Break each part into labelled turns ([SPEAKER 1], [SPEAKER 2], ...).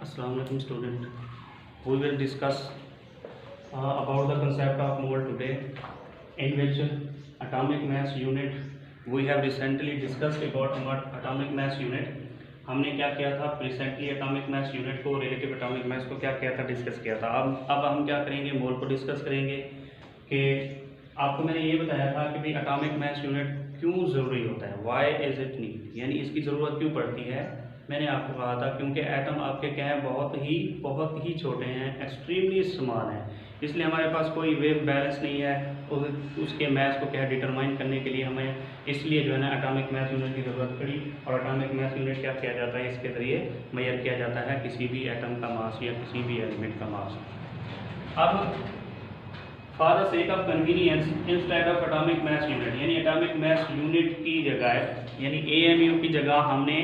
[SPEAKER 1] Assalamualaikum student. We will discuss about the concept of mole today, in which atomic mass unit we have recently discussed about atomic mass unit. हमने क्या किया था recently atomic mass unit को relative atomic mass को क्या किया था discuss किया था। अब हम क्या करेंगे मोल को डिस्कस करेंगे कि आपको मैंने ये बताया था कि भाई एटॉमिक मास यूनिट क्यों ज़रूरी होता है, वाई इज इट नीड, यानी इसकी ज़रूरत क्यों पड़ती है। मैंने आपको कहा था क्योंकि एटम आपके क्या है बहुत ही छोटे हैं, एक्सट्रीमली स्मॉल हैं, इसलिए हमारे पास कोई वेव बैलेंस नहीं है उसके मैस को क्या डिटरमाइन करने के लिए हमें इसलिए जो है ना एटॉमिक मास यूनिट की ज़रूरत पड़ी। और एटॉमिक मास यूनिट क्या किया जाता है, इसके ज़रिए मेजर किया जाता है किसी भी एटम का मास या किसी भी एलिमेंट का मास। अब for the sake of convenience instead of atomic mass unit, यानी एटॉमिक मास यूनिट की जगह यानी AMU की जगह हमने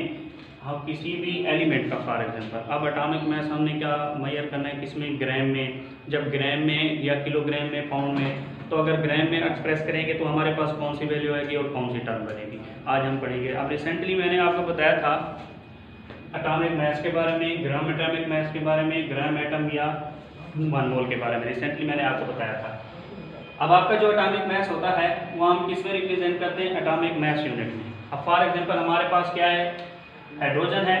[SPEAKER 1] किसी भी एलिमेंट का फॉर एग्जांपल, अब एटॉमिक मास हमने क्या मेजर करना है किसमें, ग्राम में। जब ग्राम में या किलोग्राम में, पाउंड में, तो अगर ग्राम में एक्सप्रेस करेंगे तो हमारे पास कौन सी वैल्यू आएगी और कौन सी टर्म बनेगी, आज हम पढ़ेंगे। अब रिसेंटली मैंने आपको बताया था एटॉमिक मास के बारे में, ग्राम एटॉमिक मास के बारे में, ग्राम एटम या 1 मोल के बारे में रिसेंटली मैंने आपको बताया था। अब आपका जो एटॉमिक मास होता है वो हम किस में रिप्रेजेंट करते हैं, एटॉमिक मास यूनिट में। अब फॉर एग्जांपल हमारे पास क्या है, हाइड्रोजन है।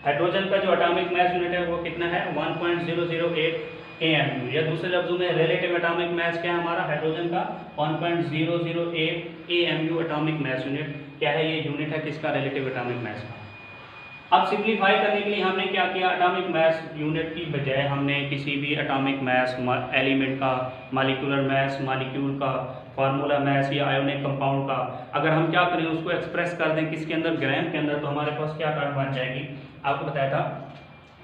[SPEAKER 1] हाइड्रोजन का जो एटॉमिक मास यूनिट है वो कितना है, 1.008 AMU, या दूसरे लफ्जों में रिलेटिव एटॉमिक मास क्या है हमारा हाइड्रोजन का 1.008 AMU एटॉमिक मास यूनिट क्या है, ये यूनिट है किसका, रिलेटिव एटॉमिक मास का। अब सिंप्लीफाई करने के लिए हमने क्या किया, एटॉमिक मास यूनिट की बजाय हमने किसी भी एटॉमिक मास एलिमेंट का मॉलिक्यूलर मास, मॉलिक्यूल का फार्मूला मास या आयोनिक कंपाउंड का अगर हम क्या करें उसको एक्सप्रेस कर दें किसके अंदर, ग्राम के अंदर, तो हमारे पास क्या टर्म बन जाएगी। आपको बताया था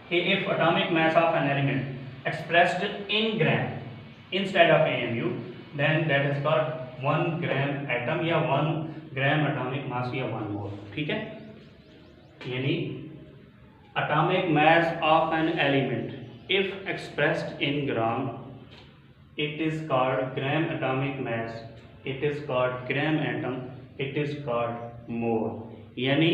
[SPEAKER 1] कि if atomic mass of an element expressed in gram instead of AMU then that is called 1 gram atom या 1 ग्राम एटॉमिक मास या 1 मोल। ठीक है, यानी atomic mass of an element if expressed in gram it is called gram atomic mass, it is called gram atom, it is called mole। यानी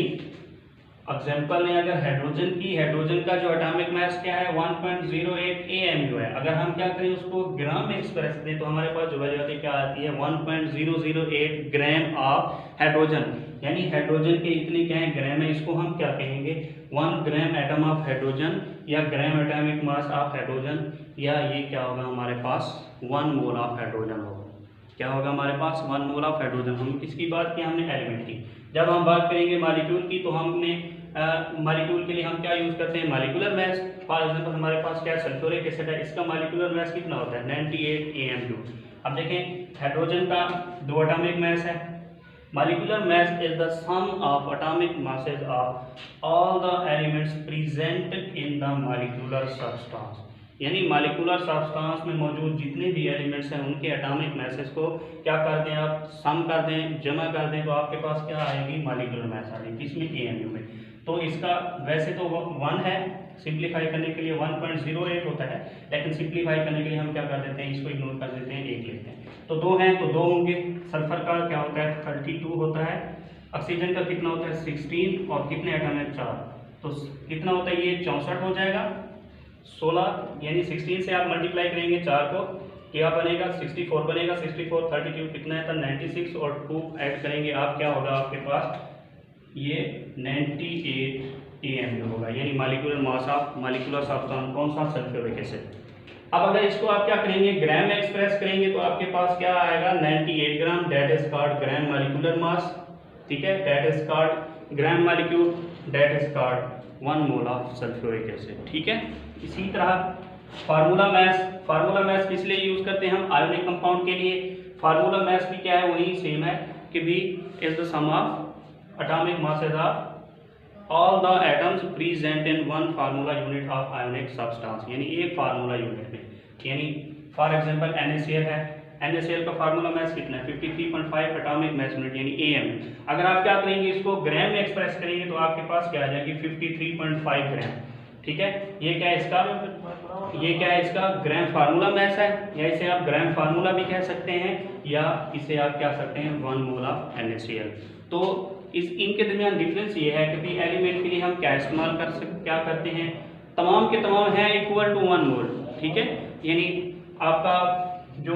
[SPEAKER 1] example में अगर hydrogen का जो एटॉमिक मास क्या है 1.08 AMU है, अगर हम क्या करें उसको ग्राम में एक्सप्रेस करें तो हमारे पास जो वैल्यू आती क्या आती है 1.008 ग्राम ऑफ हाइड्रोजन, यानी हाइड्रोजन के इतने क्या है ग्राम है, इसको हम क्या कहेंगे 1 ग्राम एटम ऑफ हाइड्रोजन या gram atomic mass of hydrogen, या ये क्या होगा हमारे पास 1 मोल ऑफ हाइड्रोजन होगा। क्या होगा हमारे पास 1 मोल ऑफ हाइड्रोजन। हम किसकी बात की, हमने एलिमेंट की। जब हम बात करेंगे मॉलिक्यूल की तो हमने मॉलिक्यूल के लिए हम क्या यूज करते हैं, मॉलिक्यूलर मास। फॉर एग्जांपल हमारे पास क्या सल्फ्यूरिक एसिड है, इसका मॉलिक्यूलर मास कितना होता है 98 AMU। अब देखें हाइड्रोजन का 2 एटॉमिक मास है, molecular mass is the sum of atomic masses of all the elements present in the molecular substance, यानी मॉलिक्यूलर सब्सटेंस में मौजूद जितने भी एलिमेंट्स हैं उनके एटॉमिक मैसेज को क्या कर दें आप, सम कर दें, जमा कर दें, तो आपके पास क्या आएगी मॉलिक्यूलर मास आएगी किसमें, AMU में। तो इसका वैसे तो 1 है, सिंप्लीफाई करने के लिए 1.08 होता है, लेकिन सिंप्लीफाई करने के लिए हम क्या कर देते हैं, इसको इग्नोर कर देते हैं, 1 लेते हैं। तो 2 हैं तो 2 होंगे। सल्फर का क्या होता है 32 होता है, ऑक्सीजन का कितना होता है 16, और कितने एटम है 4, तो कितना होता है ये 64 हो जाएगा 16, यानी 16 से आप मल्टीप्लाई करेंगे 4 को, क्या बनेगा 64 बनेगा, 64 32 कितना है तो 96, और 2 ऐड करेंगे आप, क्या होगा आपके पास ये 98 AMU होगा, यानी molecular mass of molecular substance कौन सा, सल्फ्यूरिक एसिड। अब अगर इसको आप क्या करेंगे ग्राम में एक्सप्रेस करेंगे तो आपके पास क्या आएगा 98 gram, that is called gram molecular mass. ठीक है, that is called gram molecule, that is called 1 mole of sulphuric acid. ठीक है, इसी तरह फार्मूला मास किस लिए यूज करते हैं हम, आयोनिक कंपाउंड के लिए। फार्मूला मास भी क्या है वही सेम है कि b is the sum of atomic masses of all the atoms present in one formula unit of ionic substance, यानी एक फार्मूला यूनिट में, यानी फॉर एग्जांपल NaCl है, NaCl का फार्मूला मास कितना है 53.5 एटॉमिक मास यूनिट यानी AMU। अगर आप क्या करेंगे इसको ग्राम में एक्सप्रेस करेंगे तो आपके पास क्या आ जाएगी 53.5 ग्राम। ठीक है, ये क्या है इसका ग्राम फार्मूला मास है, या इसे आप ग्राम फार्मूला भी कह सकते हैं, या इसे आप क्या सकते हैं 1 मोल ऑफ NaCl। तो इनके दरमियान डिफरेंस ये है कि एलिमेंट के लिए हम क्या इस्तेमाल क्या करते हैं, तमाम के तमाम हैं इक्वल टू 1 मोल, ठीक है। यानी आपका जो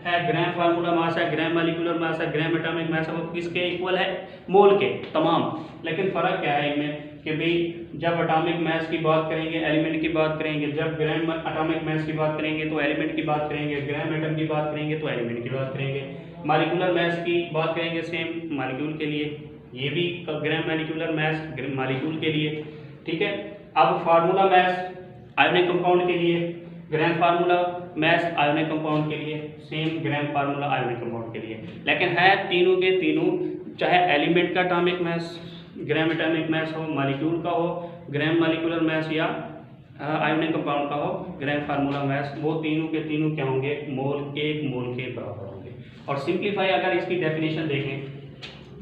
[SPEAKER 1] है ग्राम फार्मूला मास है, ग्राम मॉलिक्यूलर मास है, ग्राम एटॉमिक मास है, वो किसके इक्वल है? मोल के तमाम। लेकिन फ़र्क क्या है इनमें कि भाई जब एटॉमिक मास की बात करेंगे एलिमेंट की बात करेंगे, जब ग्राम एटॉमिक मास की बात करेंगे तो एलिमेंट की बात करेंगे, ग्राम एटम की बात करेंगे तो एलिमेंट की बात करेंगे, मॉलिक्यूलर मास की बात करेंगे सेम मॉलिक्यूल के लिए, ये भी ग्राम मॉलिक्यूलर मास मॉलिक्यूल के लिए, ठीक है। अब फार्मूला मास आयोनिक कंपाउंड के लिए, ग्राम फार्मूला मास आयोनिक कंपाउंड के लिए, सेम ग्राम फार्मूला आयोनिक कंपाउंड के लिए। लेकिन है तीनों के तीनों, चाहे एलिमेंट का atomic mass gram atomic mass हो, मॉलिक्यूल का हो ग्राम मॉलिक्यूलर मास, या आयोनिक कंपाउंड का हो ग्राम फार्मूला मास, वो तीनों के तीनों क्या होंगे? मोल, 1 मोल के बराबर होंगे। और सिंप्लीफाई अगर इसकी डेफिनेशन देखें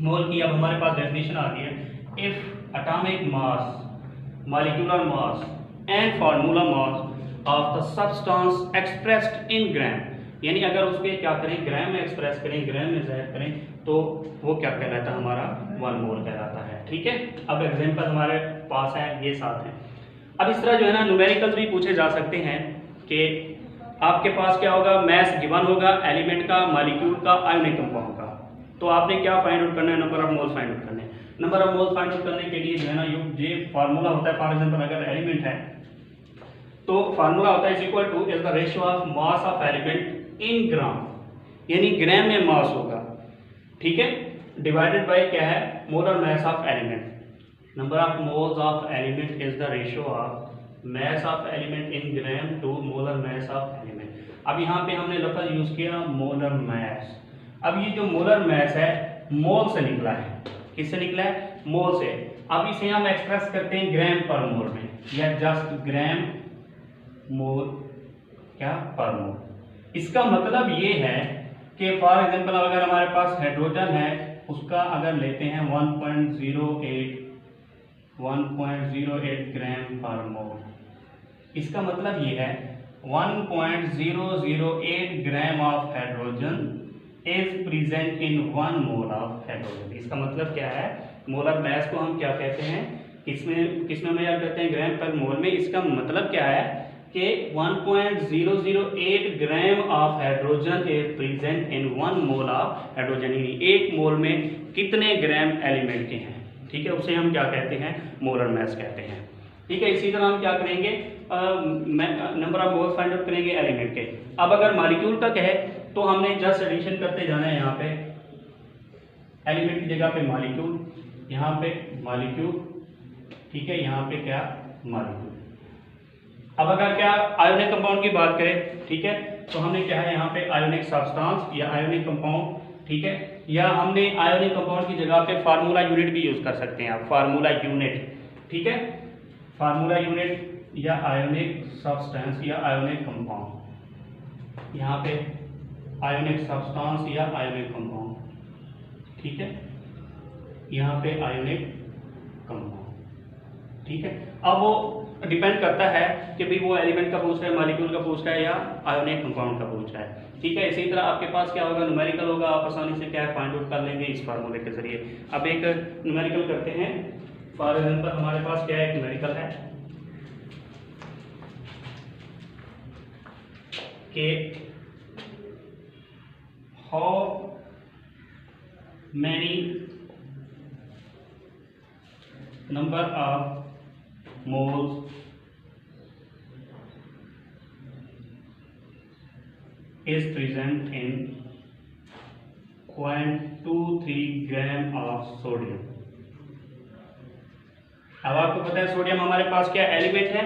[SPEAKER 1] मोल की, अब हमारे पास डेफिनेशन आ गई है, if atomic mass molecular mass and formula mass of the substance expressed in gram, यानी अगर उसके क्या करें ग्राम में एक्सप्रेस करें, ग्राम में ज़ाहिर करें, तो वो क्या कहलाता है? हमारा 1 मोल कहलाता है, ठीक है। अब एग्जांपल हमारे पास है, ये 7 हैं। अब इस तरह जो है ना न्यूमेरिकल्स भी पूछे जा सकते हैं कि आपके पास क्या होगा? मैस गिवन होगा एलिमेंट का, मॉलिक्यूल का, आयोनिक कंपाउंड का, तो आपने क्या फाइंड आउट करना है? Number of mole find out करने। Number of mole find out करने के लिए जो है ना ये फार्मूला होता है, फॉर एग्जांपल अगर एलिमेंट है तो फार्मूला होता है is equal to is the ratio of mass of element in gram, यानी ग्राम में मास होगा, ठीक है, डिवाइडेड बाय क्या है? Molar mass of element. Number of moles of element is the ratio of mass of element in gram to molar mass of element. अब यहाँ पे हमने लफ्ज यूज किया मोलर मास। अब ये जो मोलर मास है मोल से निकला है, किससे निकला है? मोल से। अब इसे हम एक्सप्रेस करते हैं ग्राम पर मोल में, या जस्ट ग्राम मोल क्या पर मोल। इसका मतलब ये है कि फॉर एग्जांपल अगर हमारे पास हाइड्रोजन है, उसका अगर लेते हैं 1.08 ग्राम पर मोल, इसका मतलब ये है 1.008 gram of hydrogen is present in 1 mole of hydrogen. इसका मतलब क्या है? मोलर मास को हम क्या कहते हैं, किसमें मेजर करते हैं? ग्राम पर मोल में। इसका मतलब क्या है कि 1.008 gram of hydrogen is present in 1 mole of hydrogen, यानी 1 मोल में कितने ग्राम एलिमेंट के हैं, ठीक है, उसे हम क्या कहते हैं? मोलर मास कहते हैं, ठीक है। इसी तरह हम क्या करेंगे? Number of moles find out करेंगे एलिमेंट के। अब अगर मॉलिक्यूल का कहे तो हमने जस्ट एडिशन करते जाना है, यहाँ पे एलिमेंट की जगह पे मॉलिक्यूल, यहाँ पे मॉलिक्यूल, ठीक है, यहाँ पे क्या? मॉलिक्यूल। अब अगर क्या आयोनिक कंपाउंड की बात करें, ठीक है, तो हमने क्या है यहाँ पे आयोनिक सब्सटेंस या आयोनिक कंपाउंड, ठीक है, या हमने आयोनिक कंपाउंड की जगह पे फार्मूला यूनिट भी यूज कर सकते हैं आप, फार्मूला यूनिट, ठीक है, फार्मूला यूनिट या आयोनिक सब्सटेंस या आयोनिक कंपाउंड, यहाँ पे आयोनिक सब्सटेंस या आयोनिक कंपाउंड, ठीक है, यहाँ पे आयोनिक कंपाउंड, ठीक है। अब वो डिपेंड करता है कि भाई वो एलिमेंट का पूछ रहा है, मॉलिक्यूल का पूछ रहा है, या आयोनिक कंपाउंड का पूछ रहा है, ठीक है। इसी तरह आपके पास क्या होगा? न्यूमेरिकल होगा, आप आसानी से क्या फाइंड आउट कर लेंगे इस फार्मूले के जरिए। अब एक न्यूमेरिकल करते हैं, फॉर एग्जांपल हमारे पास क्या है? न्यूमेरिकल है कि how many number of moles is present in 0.23 gram of sodium. अब आपको पता है सोडियम हमारे पास क्या एलिमेंट है,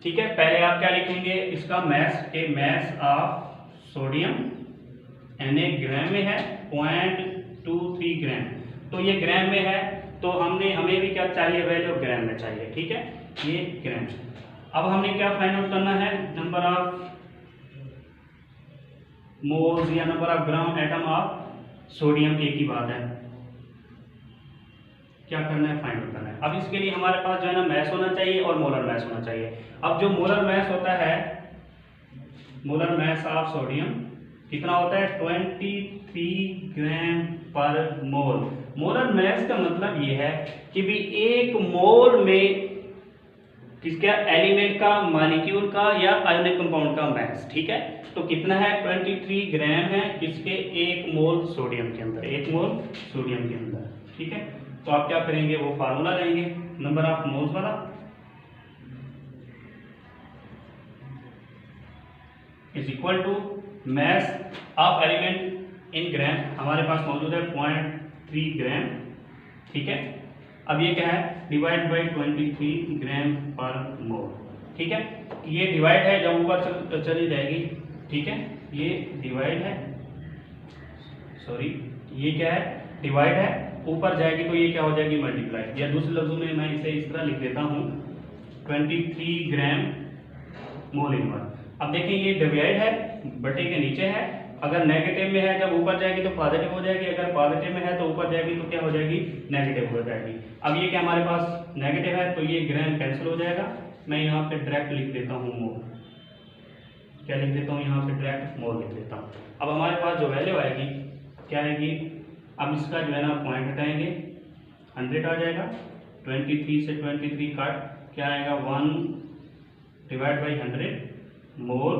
[SPEAKER 1] ठीक है। पहले आप क्या लिखेंगे? इसका मैस के मैस ऑफ सोडियम Na ग्राम में है 0.23 ग्राम, तो ये ग्राम में है, तो हमें भी क्या चाहिए? वैल्यू ग्राम में चाहिए, ठीक है, ये ग्राम। अब हमने क्या फाइंड आउट करना है? नंबर ऑफ मोल्स या number of gram atom of sodium, एक ही बात है, क्या करना है? फाइंड आउट करना है। अब इसके लिए हमारे पास जो है ना मैस होना चाहिए और मोलर मैस होना चाहिए। अब जो मोलर मैस होता है, मोलर मैस ऑफ सोडियम कितना होता है? 23 ग्राम पर मोल। मोलर मास का मतलब ये है कि भी 1 मोल में किसका, एलिमेंट का, मॉलिक्यूल का या आयोनिक कंपाउंड का मास। ठीक है, तो कितना है 23 ग्राम है किसके, 1 मोल सोडियम के अंदर, 1 मोल सोडियम के अंदर। ठीक है, तो आप क्या करेंगे, वो फार्मूला लेंगे नंबर ऑफ मोल्स वाला, is equal to mass of element in gram, हमारे पास मौजूद है 0.3 ग्राम। ठीक है, अब ये क्या है, डिवाइड बाई 23 ग्राम पर मोल। ठीक है, ये डिवाइड है, जब ऊपर चली जाएगी। ठीक है, ये डिवाइड है, सॉरी ये क्या है, डिवाइड है, ऊपर जाएगी तो ये क्या हो जाएगी, मल्टीप्लाई, या दूसरे लफ्जों में मैं इसे इस तरह लिख देता हूँ 23 ग्राम मोल इनवर्स। अब देखिए ये डिवाइड है, बटे के नीचे है, अगर नेगेटिव में है जब ऊपर जाएगी तो पॉजिटिव हो जाएगी, अगर पॉजिटिव में है तो ऊपर जाएगी तो क्या हो जाएगी, नेगेटिव हो जाएगी। अब ये क्या हमारे पास नेगेटिव है तो ये ग्राम कैंसिल हो जाएगा, मैं यहाँ पे डायरेक्ट लिख देता हूँ मोल, क्या लिख देता हूँ यहाँ पे, डायरेक्ट मोल लिख देता हूँ। अब हमारे पास जो वैल्यू आएगी क्या आएगी, अब इसका जो है ना पॉइंट हटाएंगे, 100 आ जाएगा, 23 से 23 काट, क्या आएगा 1 डिवाइड बाई 100 मोल।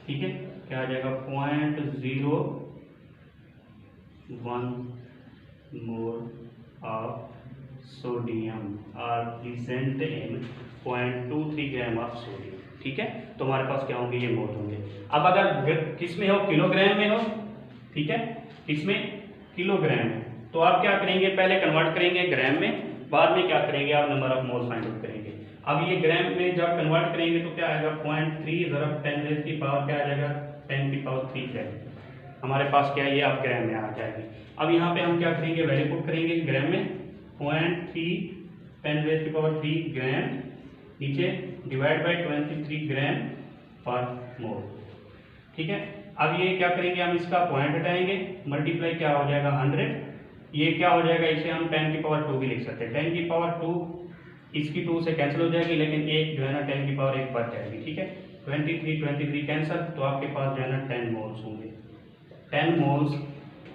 [SPEAKER 1] ठीक है, क्या आ जाएगा 0.01 mole of sodium are present in 0.23 gram of sodium. ठीक है, तो हमारे पास क्या होंगे, ये मोल होंगे। अब अगर किस में हो, किलोग्राम में हो, ठीक है, किसमें, किलोग्राम में, तो आप क्या करेंगे, पहले कन्वर्ट करेंगे ग्राम में, बाद में क्या करेंगे, आप number of mole find out करेंगे। अब ये ग्राम में जब कन्वर्ट करेंगे तो क्या आएगा, 0.3 ज़रब 10 रेज़ की पावर क्या आ जाएगा, 10 की पावर 3 ग्राम, हमारे पास क्या है, ये आप ग्राम में आ जाएगी। अब यहाँ पे हम क्या करेंगे, वैल्यू पुट करेंगे ग्राम में, 0.3 10 रेज़ की पावर 3 ग्राम, नीचे डिवाइड बाई 23 ग्राम पर मोल। ठीक है, अब ये क्या करेंगे, हम इसका पॉइंट हटाएंगे, मल्टीप्लाई क्या हो जाएगा 100, ये क्या हो जाएगा, इसे हम 10 की पावर 2 भी लिख सकते हैं, 10 की पावर 2 इसकी 2 से कैंसिल हो जाएगी, लेकिन एक जो है ना 10 की पावर 1 बच जाएगी। ठीक है, 23 कैंसिल, तो आपके पास जो है ना 10 मोल्स होंगे। 10 moles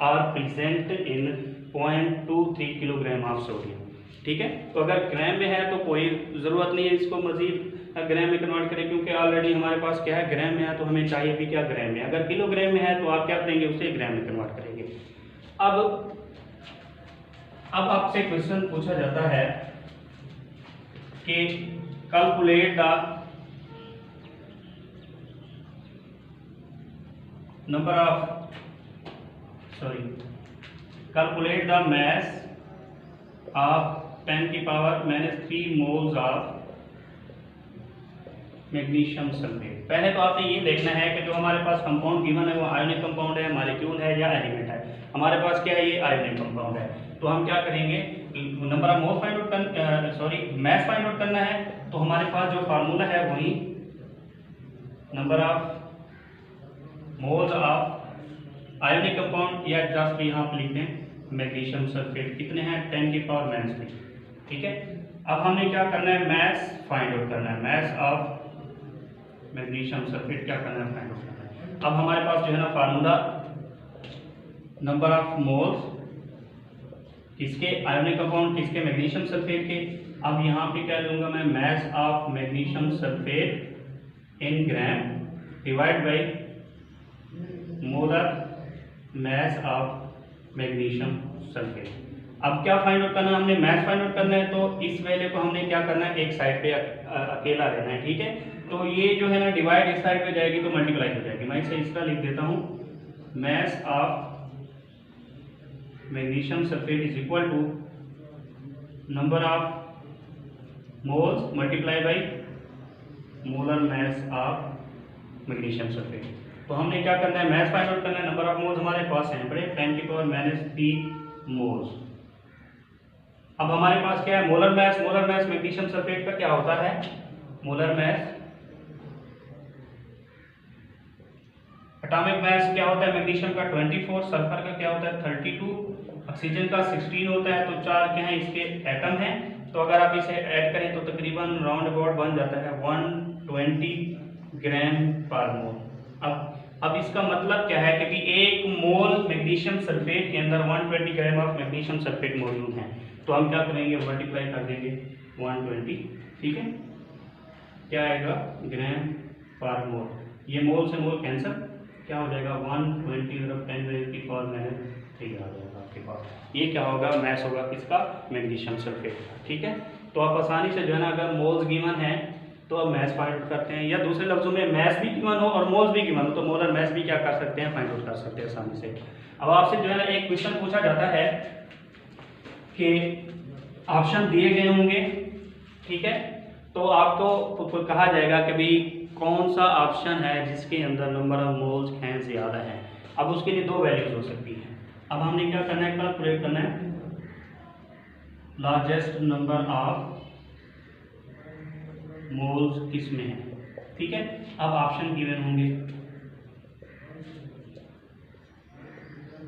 [SPEAKER 1] are present in 0.23 kilogram of sodium. ठीक है, तो अगर ग्राम में है तो कोई ज़रूरत नहीं है इसको मजीद ग्राम में कन्वर्ट करें, क्योंकि ऑलरेडी हमारे पास क्या है, ग्राम में है, तो हमें चाहिए भी क्या, ग्राम में। अगर किलोग्राम में है तो आप क्या करेंगे, उसे ग्राम में कन्वर्ट करेंगे। अब आपसे क्वेश्चन पूछा जाता है कि calculate the number of, calculate the mass of 10 की power -3 moles of magnesium sulphate. पहले तो आपने ये देखना है कि जो हमारे पास कंपाउंड गिवन है वो आयोनिक कंपाउंड है, मॉलिक्यूल है या एलिमेंट है। हमारे पास क्या है, ये आयोनिक कंपाउंड है। तो हम क्या करेंगे, number of mole find out mass find out करना है, तो हमारे पास जो फार्मूला है वही number of moles of ionic compound, या जस्ट यहाँ पर लिख दें मैग्नीशियम सल्फेट, कितने हैं, 10 की पावर -3। ठीक है, अब हमने क्या करना है, मास फाइंड आउट करना है, मास ऑफ मैग्नीशियम सल्फेट क्या करना है, फाइंड आउट करना है। अब हमारे पास जो है ना फार्मूला नंबर ऑफ मोल्स किसके, आयोनिक कंपाउंड किसके, मैग्नीशियम सल्फेट के। अब यहाँ पे क्या लूँगा मैं, मास of magnesium sulphate in gram divide by molar mass of magnesium sulphate. अब क्या फाइंड आउट करना है, हमने मास फाइंड आउट करना है, तो इस वैल्यू को हमने क्या करना है, एक साइड पे अकेला लेना है। ठीक है, तो ये जो है ना डिवाइड इस साइड पे जाएगी तो मल्टीप्लाई हो जाएगी, मैं इसे इस तरह लिख देता हूँ, mass of magnesium sulphate is equal to number of moles multiply by molar mass of magnesium sulphate. तो हमने क्या करना है, मास फाइंड आउट करना है, नंबर ऑफ मोल्स हमारे पास है बड़े 10 की पावर -3 मोल्स। अब हमारे पास क्या है, मोलर मास मैग्नीशियम सल्फेट का क्या होता है, मोलर मास, एटॉमिक मास क्या होता है मैग्नीशियम का 24, सल्फर का क्या होता है 32, ऑक्सीजन का 16 होता है। तो 4 क्या है इसके एटम हैं, तो अगर आप इसे ऐड करें तो तकरीबन राउंड अबाउट बन जाता है 120 ग्राम पर मोल। अब इसका मतलब क्या है, क्योंकि 1 मोल मैग्नीशियम सल्फेट के अंदर 120 ग्राम ऑफ मैग्नीशियम सल्फेट मौजूद है, तो हम क्या करेंगे, मल्टीप्लाई कर देंगे 120, ठीक है। क्या आएगा ग्राम पर मोल, ये मोल से मोल कैंसिल, क्या हो जाएगा 120 × 10⁻³ आ जाएगा आपके पास। ये क्या होगा, मैस होगा किसका, मैग्नीशियम सल्फेट का, ठीक है। तो आप आसानी से जो है ना अगर मोल्स गिवन है तो अब मैस फाइंड आउट करते हैं, या दूसरे लफ्जों में मैस भी गिवन हो और मोल्स भी गिवन हो तो मोलर मैस भी क्या कर सकते हैं, फाइंड आउट कर सकते हैं आसानी से। अब आपसे जो है ना एक क्वेश्चन पूछा जाता है कि ऑप्शन दिए गए होंगे, ठीक है, तो आपको कहा जाएगा कि भाई कौन सा ऑप्शन है जिसके अंदर नंबर ऑफ मोल्स हैं ज़्यादा है। अब उसके लिए दो वैल्यूज हो सकती हैं। अब हमने क्या करना है, कैलकुलेट करना है लार्जेस्ट नंबर ऑफ मोल्स किस में है, ठीक है। अब ऑप्शन गिवन होंगे,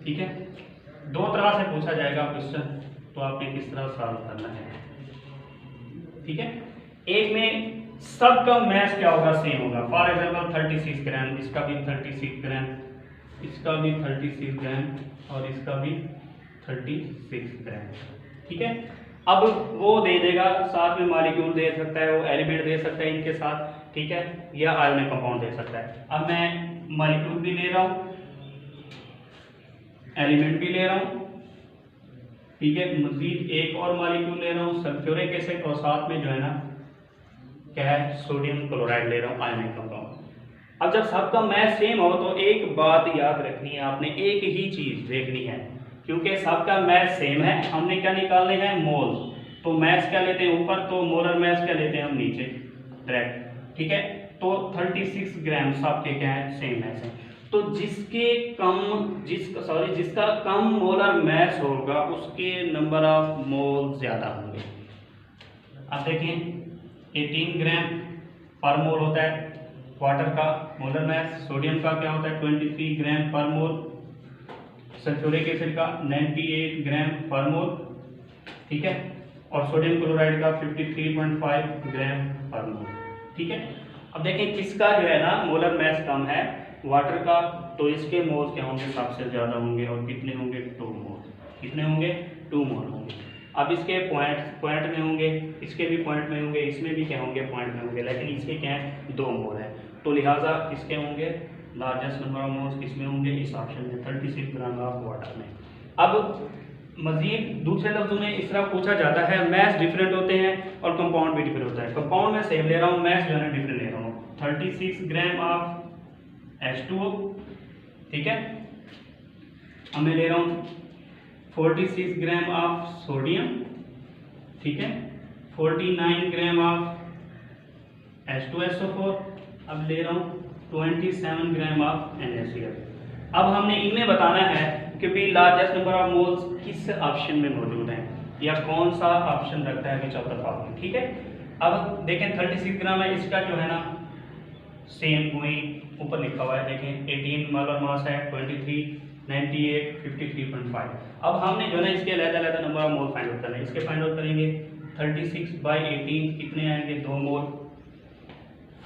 [SPEAKER 1] ठीक है। दो तरह से पूछा जाएगा क्वेश्चन, तो आपने किस तरह सॉल्व करना है, ठीक है। एक में सबका मैथ क्या होगा, सेम होगा। फॉर एग्जांपल 36 ग्राम, इसका भी 36 ग्राम, इसका भी 36 ग्राम और इसका भी 36 ग्राम, ठीक है। अब वो दे देगा, साथ में मॉलिक्यूल दे सकता है, वो एलिमेंट दे सकता है इनके साथ, ठीक है, या आयोनिक कंपाउंड दे सकता है। अब मैं मॉलिक्यूल भी ले रहा हूँ, एलिमेंट भी ले रहा हूँ, ठीक है, मजीद एक और मॉलिक्यूल ले रहा हूँ सल्फ्यूरिक एसिड, और साथ में जो है ना क्या है, सोडियम क्लोराइड ले रहा हूँ, आयोनिक कंपाउंड। अब जब सबका मैथ सेम हो तो एक बात याद रखनी है आपने, एक ही चीज देखनी है, क्योंकि सबका मैथ सेम है, हमने क्या निकालने हैं, मोल्स। तो मैथ्स क्या लेते हैं ऊपर, तो मोलर मैथ्स क्या लेते हैं हम नीचे डायरेक्ट, ठीक है। तो 36 ग्राम सबके क्या है, सेम मैथ्स है। तो जिसका कम मोलर मैथ्स होगा उसके नंबर ऑफ मोल ज्यादा होंगे। अब देखें 18 ग्राम पर मोल होता है वाटर का मोलर मैथ, सोडियम का क्या होता है 23 ग्राम पर मोल, सल्फ्यूरिक एसिड का 98 ग्राम पर मोल, ठीक है, और सोडियम क्लोराइड का 53.5 ग्राम पर मोल, ठीक है। अब देखें किसका जो है ना मोलर मैथ कम है, वाटर का, तो इसके मोल्स क्या होंगे, सबसे ज्यादा होंगे, और कितने होंगे, 2 मोल। कितने होंगे, 2 मोल होंगे। अब इसके पॉइंट में होंगे, इसके भी पॉइंट में होंगे, इसमें भी क्या होंगे, पॉइंट में होंगे, लेकिन इसके क्या है, 2 मोल है। तो लिहाजा किसके होंगे, लार्जेस्ट नंबर ऑफ मोल्स किसमें होंगे, इस ऑप्शन में 36 ग्राम ऑफ वाटर में। अब मजीद दूसरे लफ्जों में इस तरह पूछा जाता है, मैथ्स डिफरेंट होते हैं और कंपाउंड भी डिफरेंट होता है। कंपाउंड में सेम ले रहा हूँ, मैथ्स जो है डिफरेंट ले रहा हूँ। 36 ग्राम ऑफ H2O, ठीक है। अब मैं ले रहा हूँ 46 ग्राम ऑफ सोडियम, ठीक है, 49 ग्राम ऑफ H2SO4, अब ले रहा हूँ 27 ग्राम ऑफ NaCl। अब हमने इनमें बताना है कि भी लार्जेस्ट नंबर ऑफ मोल्स किस ऑप्शन में मौजूद हैं, या कौन सा ऑप्शन रखता है विच ऑफ द फॉलोइंग, ठीक है। अब देखें 36 ग्राम है, इसका जो है ना सेम वही ऊपर लिखा हुआ है, देखें 18 मोलर मास है, 23, 98, 53.5। अब हमने जो है ना इसके अलग-अलग number of mole find out करना है। इसके फाइंड आउट करेंगे 36/18 कितने आएंगे, 2 मोल।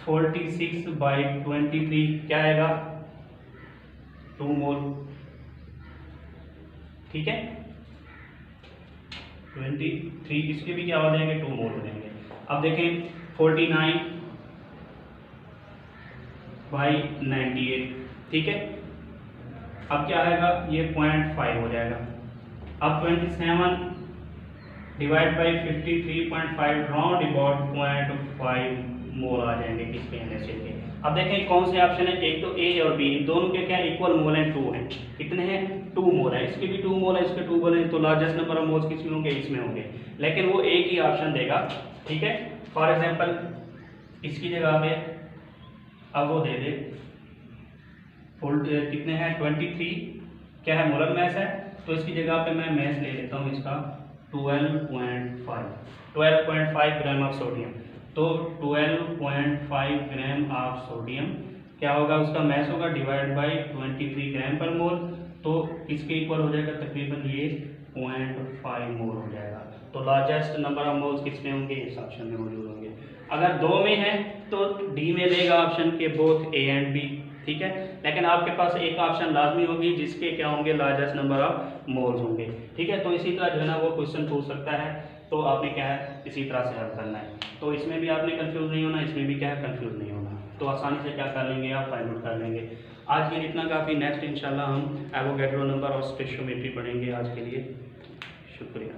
[SPEAKER 1] 46/23 क्या आएगा, 2 मोल, ठीक है। 23 इसके भी क्या हो जाएंगे, 2 मोल हो जाएंगे। अब देखें 49/98, ठीक है। अब क्या आएगा, ये 0.5 हो जाएगा। अब 27 डिवाइड बाई 53.5 राउंड अबाउट 0.5 मोल आ जाएंगे किसके NaCl के। अब देखें कौन से ऑप्शन है, एक तो ए और बी, इन दोनों के क्या इक्वल मोल हैं, 2 हैं। कितने हैं, 2 मोल है, इसके भी 2 मोल है, इसके 2 मोल है, तो लार्जेस्ट नंबर ऑफ मोल्स किसमें होंगे, इसमें होंगे, लेकिन वो एक ही ऑप्शन देगा, ठीक है। फॉर एग्जांपल इसकी जगह पे अब वो दे दे कितने हैं 23 क्या है मोलर मैस है, तो इसकी जगह पे मैं मैस ले लेता हूँ इसका 12.5 ग्राम ऑफ सोडियम। तो 12.5 ग्राम ऑफ सोडियम क्या होगा, उसका मैस होगा डिवाइड बाई 23 ग्राम पर मोल, तो इसके इक्वल हो जाएगा तकरीबन ये 0.5 मोल हो जाएगा। तो लार्जेस्ट नंबर ऑफ मोल्स किसमें होंगे, इस ऑप्शन में मौजूद होंगे। अगर 2 में है तो डी में देगा ऑप्शन के बोथ ए एंड बी, ठीक है, लेकिन आपके पास एक ऑप्शन लाजमी होगी जिसके क्या होंगे, लार्जेस्ट नंबर ऑफ मोल्स होंगे, ठीक है। तो इसी तरह जो है ना वो क्वेश्चन पूछ सकता है तो आपने क्या है इसी तरह से हल करना है। तो इसमें भी आपने कंफ्यूज नहीं होना, इसमें भी क्या है कंफ्यूज नहीं होना। तो आसानी से क्या कर लेंगे आप, फाइंड आउट कर लेंगे। आज के लिए इतना काफ़ी। नेक्स्ट इंशाल्लाह हम एवोगैड्रो नंबर और स्टोइचियोमेट्री पढ़ेंगे। आज के लिए शुक्रिया।